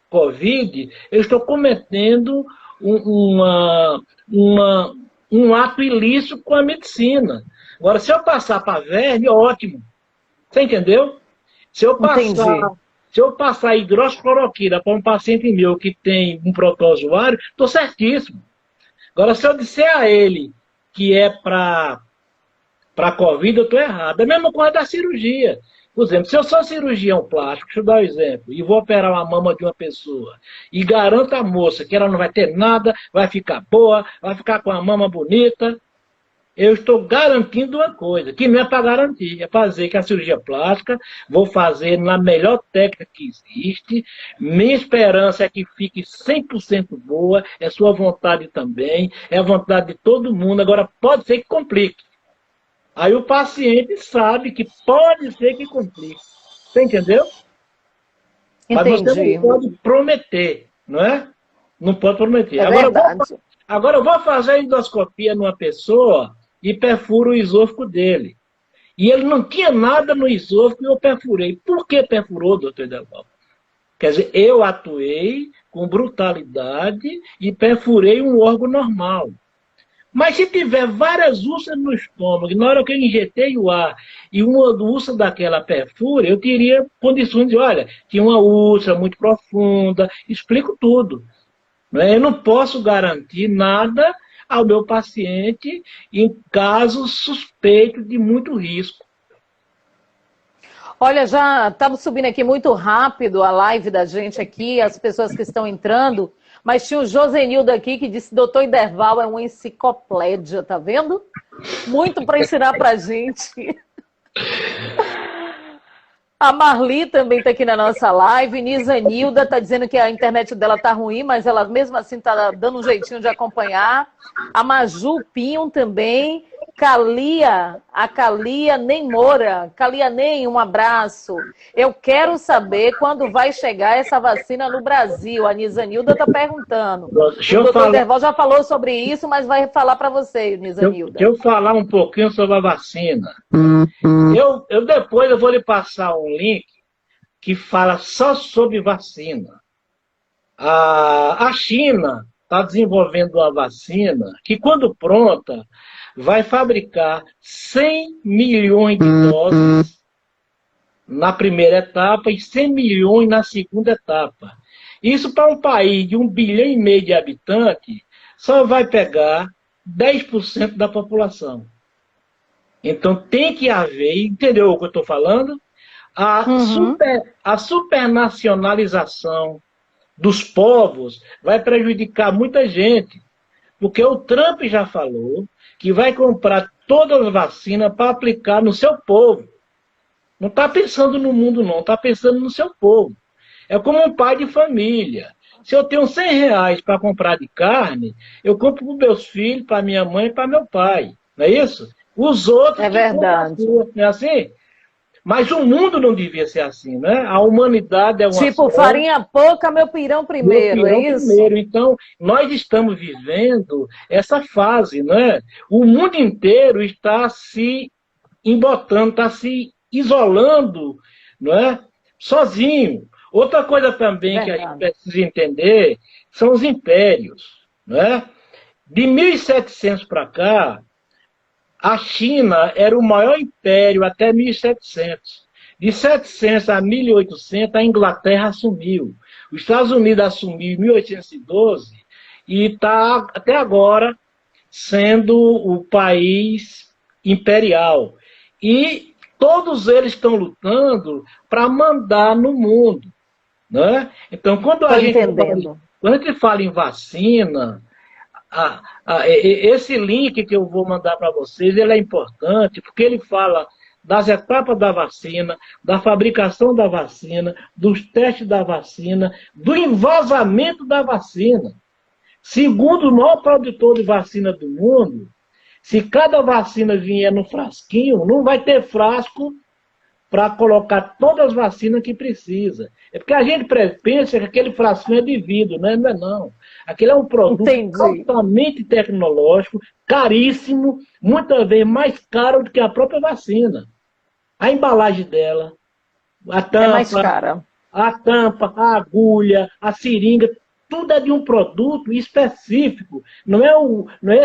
Covid, eu estou cometendo um ato ilícito com a medicina. Agora, se eu passar para verme, ótimo. Você entendeu? Se eu Entendi. passar hidroxicloroquina para um paciente meu que tem um protozoário, estou certíssimo. Agora, se eu disser a ele que é para Covid, eu estou errado. É a mesma coisa da cirurgia. Por exemplo, se eu sou cirurgião plástico, deixa eu dar um exemplo, e vou operar uma mama de uma pessoa, e garanto à moça que ela não vai ter nada, vai ficar boa, vai ficar com a mama bonita, eu estou garantindo uma coisa, que não é para garantir, é fazer que a cirurgia plástica, vou fazer na melhor técnica que existe, minha esperança é que fique 100% boa, é sua vontade também, é a vontade de todo mundo, agora pode ser que complique. Aí o paciente sabe que pode ser que complique. Você entendeu? Mas você Entendi. não pode prometer, não é? Não pode prometer. É verdade. Agora eu vou fazer a endoscopia numa pessoa e perfuro o esôfago dele. E ele não tinha nada no esôfago e eu perfurei. Por que perfurou, doutor Edelval? Quer dizer, eu atuei com brutalidade e perfurei um órgão normal. Mas se tiver várias úlceras no estômago, e na hora que eu injetei o ar e uma úlcera daquela perfura, eu teria condições de, olha, tinha uma úlcera muito profunda, explico tudo. Né? Eu não posso garantir nada ao meu paciente em casos suspeitos de muito risco. Olha, já estamos subindo aqui muito rápido a live da gente aqui, as pessoas que estão entrando, mas tinha o Josenildo aqui que disse: doutor Iderval é uma enciclopédia, tá vendo? Muito para ensinar pra gente. A Marli também está aqui na nossa live. Nisanilda está dizendo que a internet dela tá ruim, mas ela mesmo assim está dando um jeitinho de acompanhar. A Maju Pinho também. A Calia Nem Moura. Calia Nem, um abraço. Eu quero saber quando vai chegar essa vacina no Brasil. A Nisanilda está perguntando. O doutor Derval já falou sobre isso, mas vai falar para você, Nisanilda. Deixa eu falar um pouquinho sobre a vacina. Depois eu vou lhe passar um link que fala só sobre vacina. A China está desenvolvendo uma vacina que, quando pronta, vai fabricar 100 milhões de doses na primeira etapa e 100 milhões na segunda etapa. Isso, para um país de 1,5 bilhão de habitantes, só vai pegar 10% da população. Então tem que haver, entendeu o que eu estou falando? A supernacionalização dos povos vai prejudicar muita gente. Porque o Trump já falou que vai comprar todas as vacinas para aplicar no seu povo. Não está pensando no mundo, não. Está pensando no seu povo. É como um pai de família. Se eu tenho 100 reais para comprar de carne, eu compro para os meus filhos, para minha mãe e para meu pai. Não é isso? Os outros... É verdade. Não é assim? Mas o mundo não devia ser assim, né? A humanidade é uma tipo, farinha pouca, meu pirão primeiro, é isso? Primeiro. Então, nós estamos vivendo essa fase, né? O mundo inteiro está se embotando, está se isolando, não é? Sozinho. Outra coisa também que a gente precisa entender são os impérios, né? De 1700 para cá, a China era o maior império até 1700. De 700 a 1800, a Inglaterra assumiu. Os Estados Unidos assumiu em 1812 e está, até agora, sendo o país imperial. E todos eles estão lutando para mandar no mundo. Né? Então, quando a gente fala em vacina... esse link que eu vou mandar para vocês, ele é importante, porque ele fala das etapas da vacina, da fabricação da vacina, dos testes da vacina, do envasamento da vacina. Segundo o maior produtor de vacina do mundo, se cada vacina vier no frasquinho, não vai ter frasco para colocar todas as vacinas que precisa. É porque a gente pensa que aquele frasquinho é de vidro, né? Não é não. Aquele é um produto altamente tecnológico, caríssimo, muitas vezes mais caro do que a própria vacina. A embalagem dela, a tampa, é mais cara. A tampa, a agulha, a seringa, tudo é de um produto específico. Não é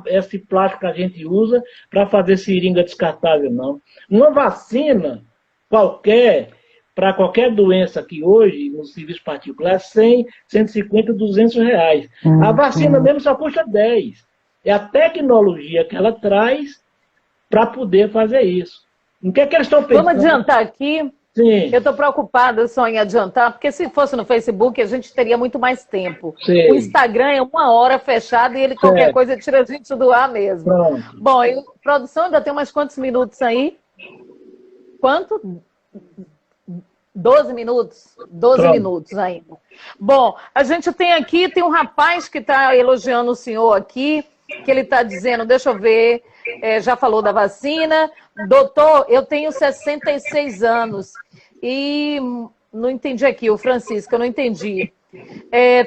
esse plástico que a gente usa para fazer seringa descartável, não. Uma vacina qualquer, para qualquer doença que hoje, no serviço particular, 100, 150, 200 reais. A vacina mesmo só custa 10. É a tecnologia que ela traz para poder fazer isso. O que é que eles estão pensando? Vamos adiantar aqui. Sim. Eu estou preocupada só em adiantar, porque se fosse no Facebook, a gente teria muito mais tempo. Sim. O Instagram é 1 hora fechado e ele qualquer coisa tira a gente do ar mesmo. Pronto. Bom, produção, ainda tem mais quantos minutos aí? Quanto? 12 minutos? 12 Pronto. minutos ainda. Bom, a gente tem um rapaz que está elogiando o senhor aqui, que ele está dizendo, deixa eu ver, já falou da vacina. Doutor, eu tenho 66 anos e não entendi aqui, o Francisco, eu não entendi.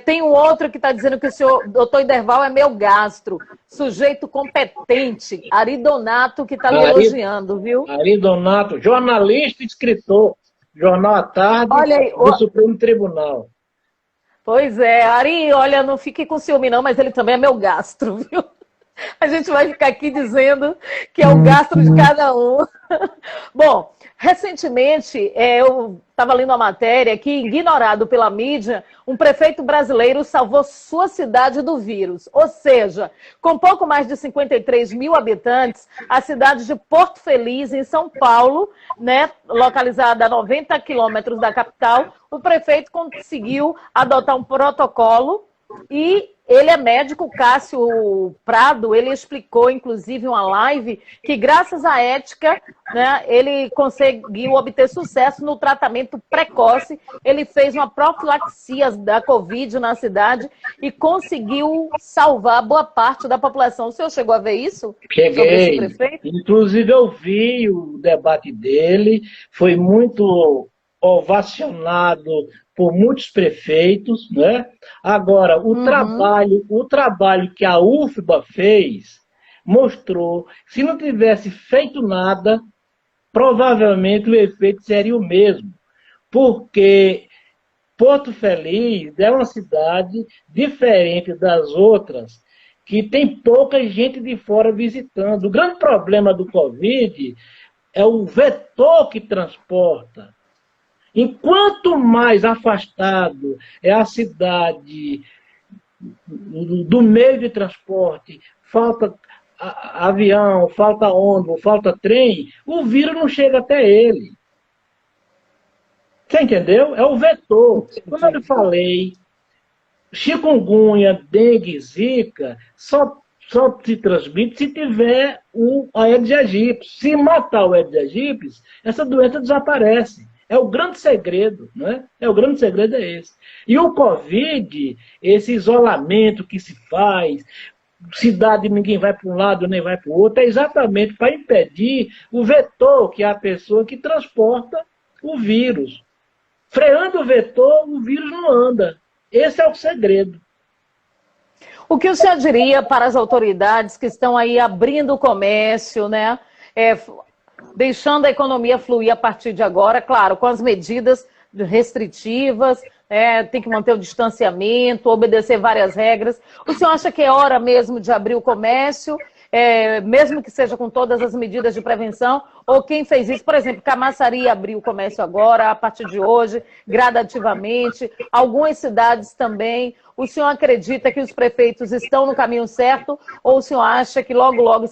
Tem um outro que está dizendo que o senhor, doutor Iderval, é meu gastro, sujeito competente, Ari Donato, que está lhe elogiando, viu? Ari Donato, jornalista e escritor, Jornal à Tarde, olha aí, do Supremo Tribunal. Pois é, Ari, olha, não fique com ciúme não, mas ele também é meu gastro, viu? A gente vai ficar aqui dizendo que é o gastro de cada um. Bom, recentemente, eu estava lendo uma matéria que, ignorado pela mídia, um prefeito brasileiro salvou sua cidade do vírus. Ou seja, com pouco mais de 53 mil habitantes, a cidade de Porto Feliz, em São Paulo, né, localizada a 90 quilômetros da capital, o prefeito conseguiu adotar um protocolo e ele é médico, Cássio Prado, ele explicou, inclusive, em uma live, que graças à ética, né, ele conseguiu obter sucesso no tratamento precoce, ele fez uma profilaxia da Covid na cidade e conseguiu salvar boa parte da população. O senhor chegou a ver isso? Cheguei. Sobre esse prefeito? Inclusive, eu vi o debate dele, foi muito ovacionado por muitos prefeitos, né? Agora, o trabalho que a UFBA fez mostrou que se não tivesse feito nada, provavelmente o efeito seria o mesmo, porque Porto Feliz é uma cidade diferente das outras, que tem pouca gente de fora visitando. O grande problema do Covid é o vetor que transporta. Enquanto mais afastado é a cidade do meio de transporte, falta avião, falta ônibus, falta trem, o vírus não chega até ele. Você entendeu? É o vetor. Como eu falei, chikungunya, dengue, zika, só se transmite se tiver o Aedes aegypti. Se matar o Aedes aegypti, essa doença desaparece. É o grande segredo, né? O grande segredo é esse. E o Covid, esse isolamento que se faz, cidade ninguém vai para um lado nem vai para o outro, é exatamente para impedir o vetor, que é a pessoa que transporta o vírus. Freando o vetor, o vírus não anda. Esse é o segredo. O que o senhor diria para as autoridades que estão aí abrindo o comércio, né? Deixando a economia fluir a partir de agora, claro, com as medidas restritivas, tem que manter o distanciamento, obedecer várias regras. O senhor acha que é hora mesmo de abrir o comércio, mesmo que seja com todas as medidas de prevenção? Ou quem fez isso, por exemplo, Camaçari abriu o comércio agora, a partir de hoje, gradativamente, algumas cidades também. O senhor acredita que os prefeitos estão no caminho certo? Ou o senhor acha que logo, logo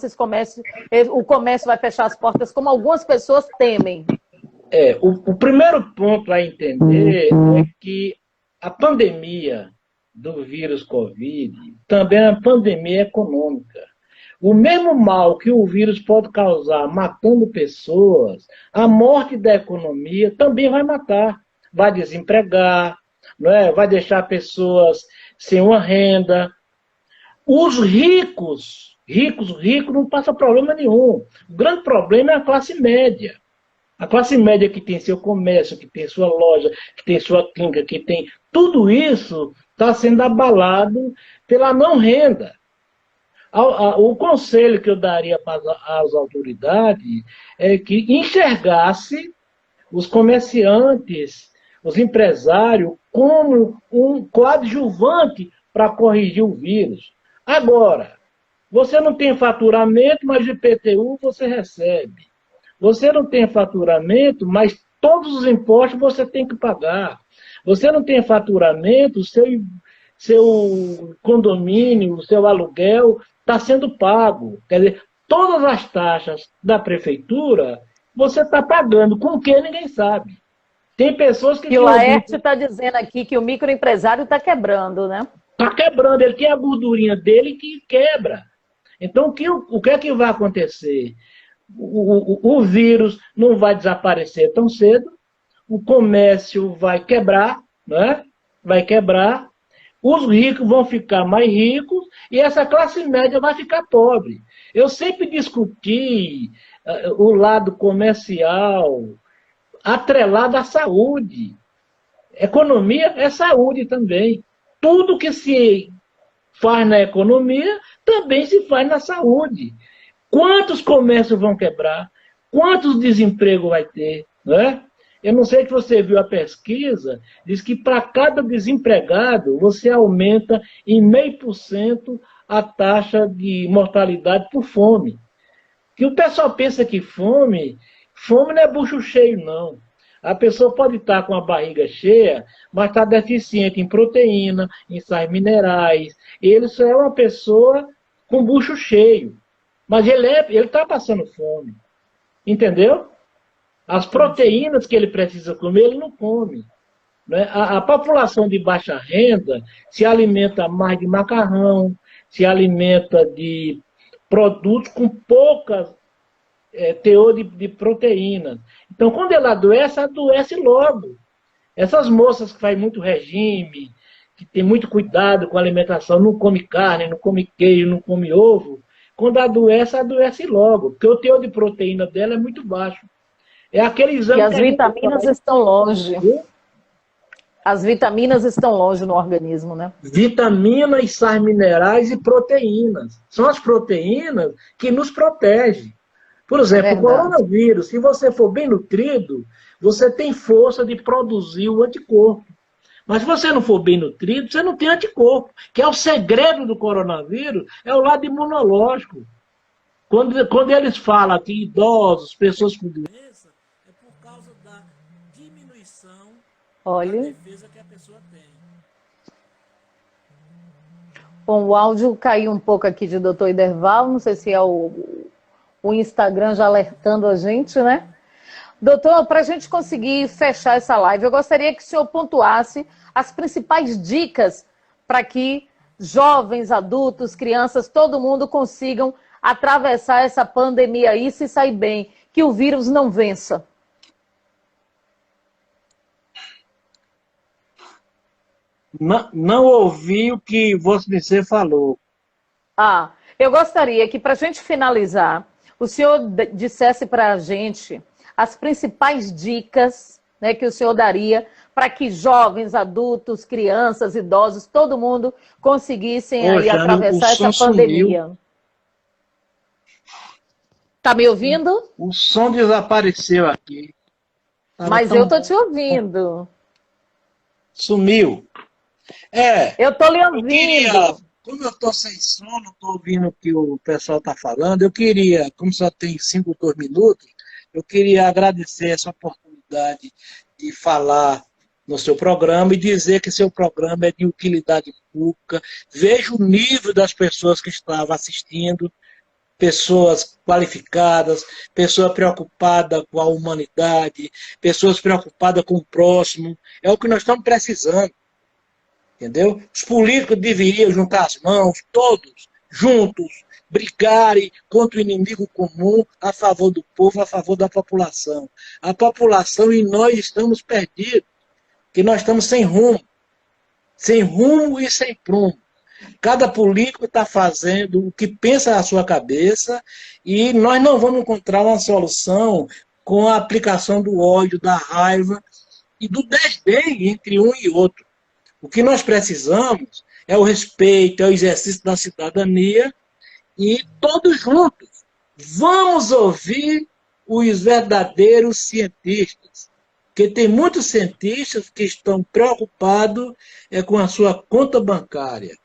o comércio vai fechar as portas, como algumas pessoas temem? O primeiro ponto a entender é que a pandemia do vírus Covid também é uma pandemia econômica. O mesmo mal que o vírus pode causar matando pessoas, a morte da economia também vai matar. Vai desempregar, não é? Vai deixar pessoas sem uma renda. Os ricos não passa problema nenhum. O grande problema é a classe média. A classe média que tem seu comércio, que tem sua loja, que tem sua clínica, que tem... Tudo isso está sendo abalado pela não renda. O conselho que eu daria para as autoridades é que enxergasse os comerciantes, os empresários, como um coadjuvante para corrigir o vírus. Agora, você não tem faturamento, mas de IPTU você recebe. Você não tem faturamento, mas todos os impostos você tem que pagar. Você não tem faturamento, seu condomínio, o seu aluguel está sendo pago. Quer dizer, todas as taxas da prefeitura você está pagando. Com o que ninguém sabe. Tem pessoas que... E o Laerte está dizendo aqui que o microempresário está quebrando, né? Está quebrando, ele tem a gordurinha dele que quebra. Então, o que é que vai acontecer? O vírus não vai desaparecer tão cedo, o comércio vai quebrar, né? Vai quebrar, os ricos vão ficar mais ricos e essa classe média vai ficar pobre. Eu sempre discuti o lado comercial atrelado à saúde. Economia é saúde também. Tudo que se faz na economia também se faz na saúde. Quantos comércios vão quebrar? Quantos desempregos vai ter? Né? Eu não sei se você viu a pesquisa, diz que para cada desempregado você aumenta em 0,5% a taxa de mortalidade por fome. Que o pessoal pensa que fome não é bucho cheio, não. A pessoa pode estar com a barriga cheia, mas está deficiente em proteína, em sais minerais. Ele só é uma pessoa com bucho cheio. Mas ele está passando fome. Entendeu? As proteínas que ele precisa comer, ele não come. Né? A população de baixa renda se alimenta mais de macarrão, se alimenta de produtos com pouca teor de proteína. Então, quando ela adoece logo. Essas moças que fazem muito regime, que tem muito cuidado com a alimentação, não come carne, não come queijo, não come ovo, quando adoece logo, porque o teor de proteína dela é muito baixo. É aquele exame. E as vitaminas estão longe. As vitaminas estão longe no organismo, né? Vitaminas, sais minerais e proteínas. São as proteínas que nos protegem. Por exemplo, o coronavírus, se você for bem nutrido, você tem força de produzir o anticorpo. Mas se você não for bem nutrido, você não tem anticorpo, que é o segredo do coronavírus, é o lado imunológico. Quando eles falam que idosos, pessoas com doença, é por causa da diminuição da defesa que a pessoa tem. Bom, o áudio caiu um pouco aqui de Dr. Iderval, não sei se é o Instagram já alertando a gente, né? Doutor, para a gente conseguir fechar essa live, eu gostaria que o senhor pontuasse as principais dicas para que jovens, adultos, crianças, todo mundo consigam atravessar essa pandemia aí e se sair bem, que o vírus não vença. Não ouvi o que você falou. Eu gostaria que, para a gente finalizar, o senhor dissesse para a gente as principais dicas, né, que o senhor daria para que jovens, adultos, crianças, idosos, todo mundo conseguissem aí atravessar essa pandemia. Sumiu. Tá me ouvindo? O som desapareceu aqui. Mas eu tô te ouvindo. Sumiu. Eu tô lhe ouvindo. Como eu estou sem som, não estou ouvindo o que o pessoal está falando, eu queria, como só tem 5 ou 2 minutos, eu queria agradecer essa oportunidade de falar no seu programa e dizer que seu programa é de utilidade pública. Veja o nível das pessoas que estavam assistindo, pessoas qualificadas, pessoas preocupadas com a humanidade, pessoas preocupadas com o próximo. É o que nós estamos precisando. Entendeu? Os políticos deveriam juntar as mãos, todos, juntos, brigarem contra o inimigo comum a favor do povo, a favor da população. A população e nós estamos perdidos, que nós estamos sem rumo. sem rumo e sem prumo. Cada político está fazendo o que pensa na sua cabeça e nós não vamos encontrar uma solução com a aplicação do ódio, da raiva e do desdém entre um e outro. O que nós precisamos é o respeito, é o exercício da cidadania e todos juntos vamos ouvir os verdadeiros cientistas. Porque tem muitos cientistas que estão preocupados com a sua conta bancária.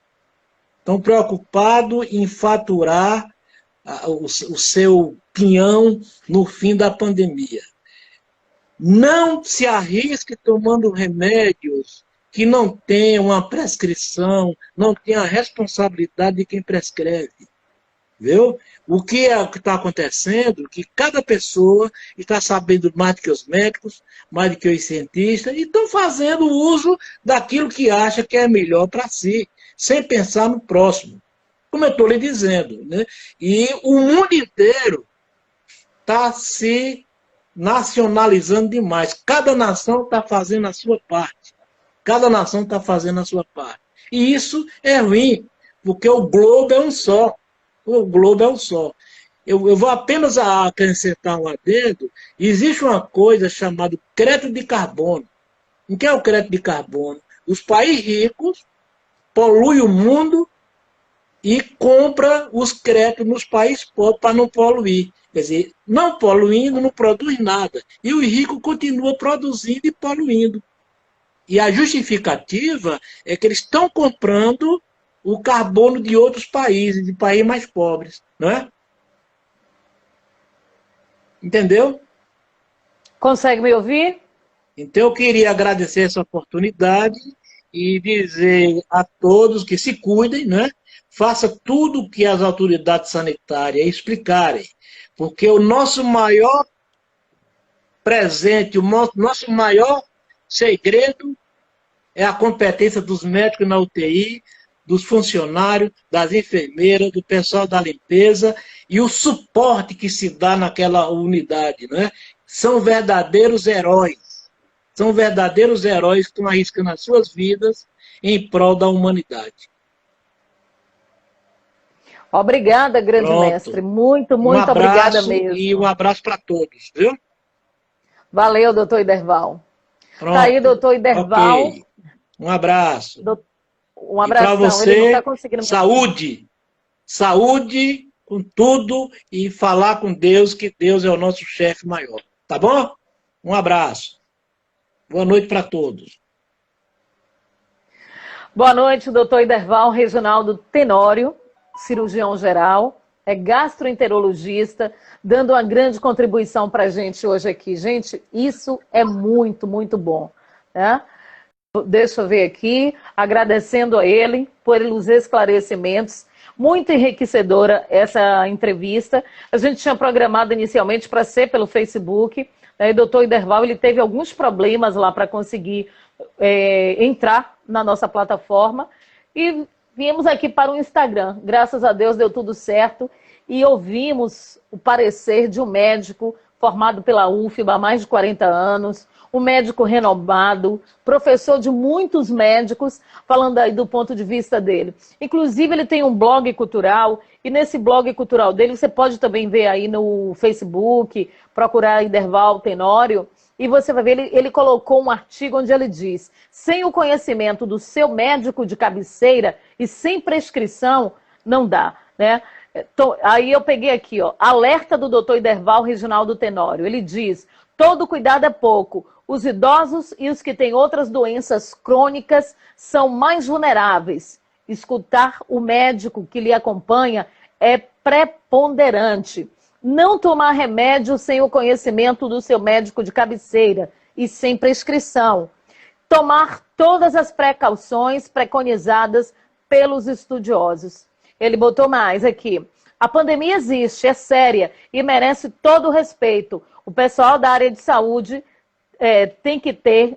Estão preocupados em faturar o seu pinhão no fim da pandemia. Não se arrisque tomando remédios que não tenham uma prescrição, não tenham a responsabilidade de quem prescreve. Viu? O que está acontecendo? Que cada pessoa está sabendo mais do que os médicos, mais do que os cientistas, e estão fazendo uso daquilo que acha que é melhor para si, sem pensar no próximo. Como eu estou lhe dizendo. Né? E o mundo inteiro está se nacionalizando demais. Cada nação está fazendo a sua parte. Cada nação está fazendo a sua parte. E isso é ruim, porque o globo é um só. O globo é um só. Eu vou apenas acrescentar um adendo. Existe uma coisa chamada crédito de carbono. O que é o crédito de carbono? Os países ricos poluem o mundo e compram os créditos nos países pobres para não poluir. Quer dizer, não poluindo, não produz nada. E o rico continua produzindo e poluindo. E a justificativa é que eles estão comprando o carbono de outros países, de países mais pobres, não é? Entendeu? Consegue me ouvir? Então eu queria agradecer essa oportunidade e dizer a todos que se cuidem, né? Faça tudo o que as autoridades sanitárias explicarem, porque o nosso maior presente, o nosso maior segredo é a competência dos médicos na UTI, dos funcionários, das enfermeiras, do pessoal da limpeza e o suporte que se dá naquela unidade. Né? São verdadeiros heróis. São verdadeiros heróis que estão arriscando as suas vidas em prol da humanidade. Obrigada, grande Pronto. mestre. Muito, muito obrigada mesmo. E um abraço para todos, viu? Valeu, doutor Iderval. Pronto. Tá aí, doutor Iderval. Okay. Um abraço. Um abração. E para você, ele não tá conseguindo... saúde. Saúde com tudo e falar com Deus, que Deus é o nosso chefe maior. Tá bom? Um abraço. Boa noite para todos. Boa noite, doutor Iderval Reginaldo Tenório, cirurgião geral, é gastroenterologista, dando uma grande contribuição para a gente hoje aqui. Gente, isso é muito, muito bom. Né? Deixa eu ver aqui, agradecendo a ele por os esclarecimentos. Muito enriquecedora essa entrevista. A gente tinha programado inicialmente para ser pelo Facebook. Né? O doutor Iderval ele teve alguns problemas lá para conseguir entrar na nossa plataforma. E viemos aqui para o Instagram. Graças a Deus deu tudo certo. E ouvimos o parecer de um médico formado pela UFBA há mais de 40 anos, um médico renomado, professor de muitos médicos, falando aí do ponto de vista dele. Inclusive, ele tem um blog cultural, e nesse blog cultural dele, você pode também ver aí no Facebook, procurar Iderval Tenório, e você vai ver, ele colocou um artigo onde ele diz: sem o conhecimento do seu médico de cabeceira e sem prescrição, não dá, né? Então, aí eu peguei aqui, ó, alerta do doutor Iderval Reginaldo Tenório. Ele diz: todo cuidado é pouco. Os idosos e os que têm outras doenças crônicas são mais vulneráveis. Escutar o médico que lhe acompanha é preponderante. Não tomar remédio sem o conhecimento do seu médico de cabeceira e sem prescrição. Tomar todas as precauções preconizadas pelos estudiosos. Ele botou mais aqui. A pandemia existe, é séria e merece todo o respeito. O pessoal da área de saúde tem que ter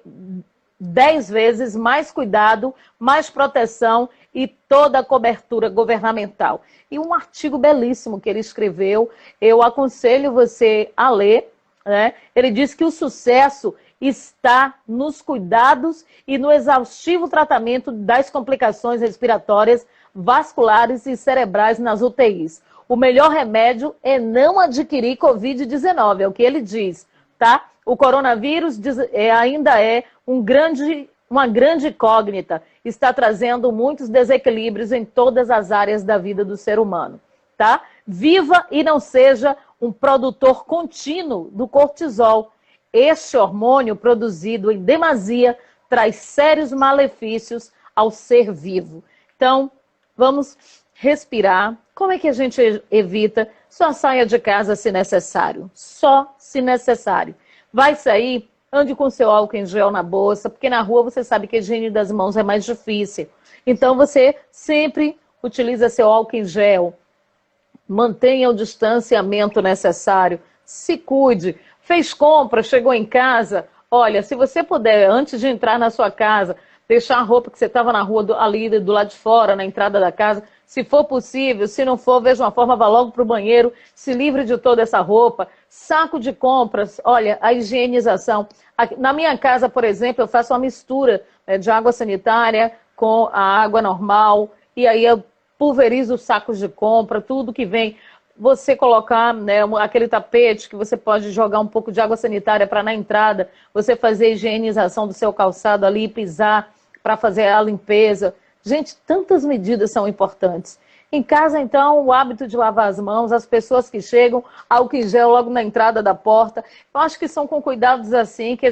10 vezes mais cuidado, mais proteção e toda a cobertura governamental. E um artigo belíssimo que ele escreveu, eu aconselho você a ler. Né? Ele diz que o sucesso está nos cuidados e no exaustivo tratamento das complicações respiratórias, vasculares e cerebrais nas UTIs. O melhor remédio é não adquirir Covid-19, é o que ele diz, tá? O coronavírus ainda é uma grande incógnita, está trazendo muitos desequilíbrios em todas as áreas da vida do ser humano, tá? Viva e não seja um produtor contínuo do cortisol. Este hormônio produzido em demasia traz sérios malefícios ao ser vivo. Então, vamos respirar. Como é que a gente evita? Só saia de casa se necessário. Só se necessário. Vai sair, ande com seu álcool em gel na bolsa, porque na rua você sabe que a higiene das mãos é mais difícil. Então você sempre utiliza seu álcool em gel. Mantenha o distanciamento necessário. Se cuide. Fez compra, chegou em casa. Olha, se você puder, antes de entrar na sua casa, deixar a roupa que você estava na rua ali do lado de fora, na entrada da casa, se for possível, se não for, veja uma forma, vá logo para o banheiro, se livre de toda essa roupa. Saco de compras, olha, a higienização. Na minha casa, por exemplo, eu faço uma mistura de água sanitária com a água normal, e aí eu pulverizo os sacos de compra, tudo que vem. Você colocar, né, aquele tapete que você pode jogar um pouco de água sanitária para na entrada, você fazer a higienização do seu calçado ali, pisar para fazer a limpeza. Gente, tantas medidas são importantes. Em casa, então, o hábito de lavar as mãos, as pessoas que chegam, álcool em gel logo na entrada da porta. Eu acho que são com cuidados assim que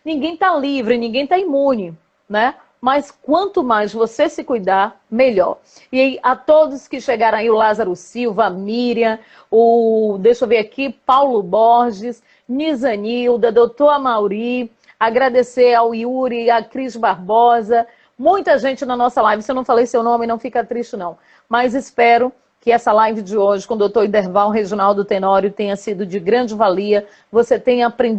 ninguém está livre, ninguém está imune, né? Mas quanto mais você se cuidar, melhor. E aí, a todos que chegaram aí, o Lázaro Silva, a Miriam, deixa eu ver aqui, Paulo Borges, Nizanilda, doutor Amauri, agradecer ao Yuri, a Cris Barbosa, muita gente na nossa live. Se eu não falei seu nome, não fica triste não. Mas espero que essa live de hoje com o doutor Iderval Reginaldo Tenório tenha sido de grande valia, você tenha aprendido